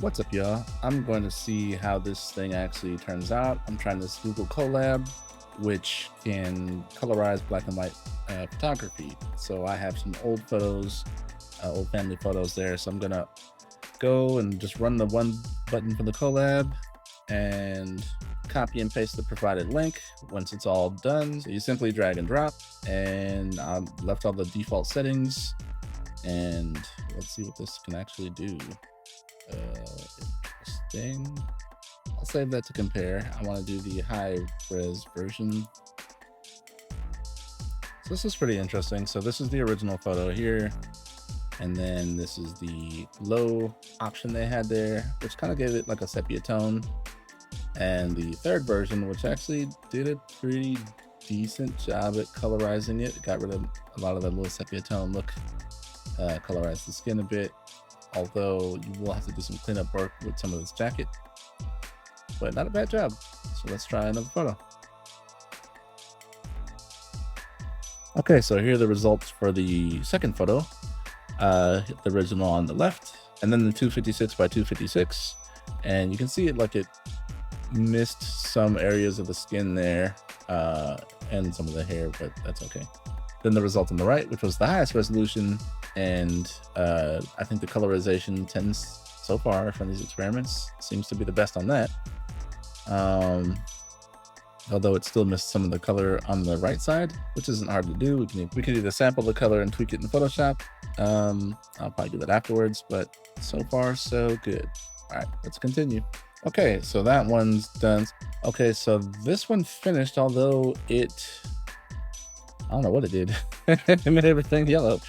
What's up, y'all? I'm going to see how this thing actually turns out. I'm trying this Google Colab, which can colorize black and white photography. So I have some old photos, old family photos there. So I'm gonna go and just run the one button for the collab and copy and paste the provided link. Once it's all done, so you simply drag and drop, and I left all the default settings. And let's see what this can actually do. Interesting. I'll save that to compare. I want to do the high res version. So this is pretty interesting. So this is the original photo here, and then this is the low option they had there, which kind of gave it like a sepia tone. And the third version, which actually did a pretty decent job at colorizing it. It got rid of a lot of that little sepia tone look, colorized the skin a bit, although you will have to do some cleanup work with some of this jacket, but not a bad job. So let's try another photo. Okay, so here are the results for the second photo. Hit the original on the left, and then the 256 by 256, and you can see it like it missed some areas of the skin there, and some of the hair, but that's okay. Then the result on the right, which was the highest resolution, and I think the colorization tends so far from these experiments seems to be the best on that. Although it still missed some of the color on the right side, which isn't hard to do. We can either sample the color and tweak it in Photoshop. I'll probably do that afterwards, but so far so good. All right, let's continue. Okay, so that one's done. Okay, so this one finished, although I don't know what it did. It made everything yellow.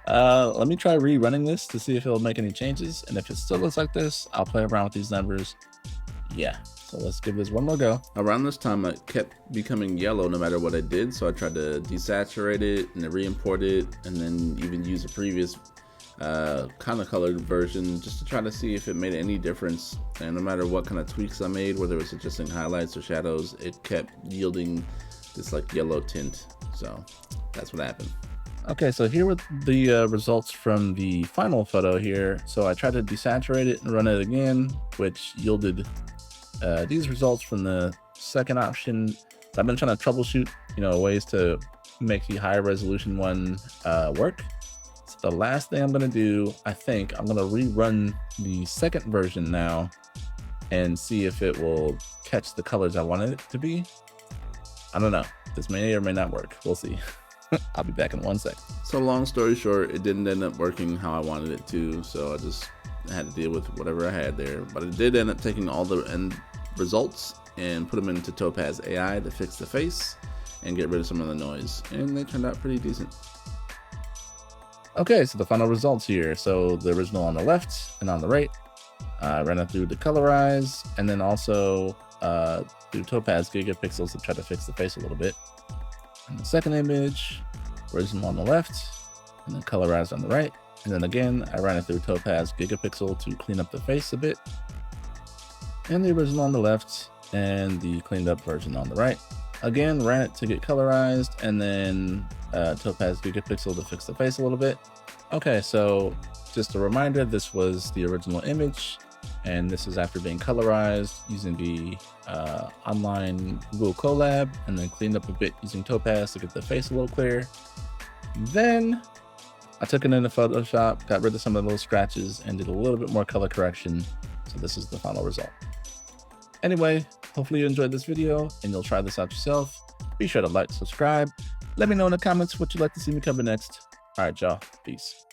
Let me try rerunning this to see if it'll make any changes. And if it still looks like this, I'll play around with these numbers. Yeah, so let's give this one more go. Around this time, it kept becoming yellow no matter what I did. So I tried to desaturate it and then re-import it, and then even use a previous kind of colored version just to try to see if it made any difference. And no matter what kind of tweaks I made, whether it was adjusting highlights or shadows, it kept yielding this like yellow tint. So that's what happened. Okay, so here were the results from the final photo here. So I tried to desaturate it and run it again, which yielded these results from the second option. So I've been trying to troubleshoot, ways to make the higher resolution one work. So the last thing I'm gonna do, I think I'm gonna rerun the second version now and see if it will catch the colors I wanted it to be. I don't know. This may or may not work. We'll see. I'll be back in 1 sec. So long story short, it didn't end up working how I wanted it to, so I just had to deal with whatever I had there. But it did end up taking all the end results and put them into Topaz AI to fix the face and get rid of some of the noise, and they turned out pretty decent. Okay, so the final results here. So the original on the left and on the right. I ran it through the colorize, and then also through Topaz gigapixels to try to fix the face a little bit. And the second image, original on the left, and then colorized on the right. And then again, I ran it through Topaz gigapixel to clean up the face a bit. And the original on the left, and the cleaned up version on the right. Again, ran it to get colorized, and then Topaz gigapixel to fix the face a little bit. Okay, so just a reminder, this was the original image, and this is after being colorized using the online Google Colab, and then cleaned up a bit using Topaz to get the face a little clearer. Then I took it into Photoshop, got rid of some of the little scratches, and did a little bit more color correction. So this is the final result. Anyway, hopefully you enjoyed this video and you'll try this out yourself. Be sure to like, subscribe. Let me know in the comments what you'd like to see me cover next. All right, y'all. Peace.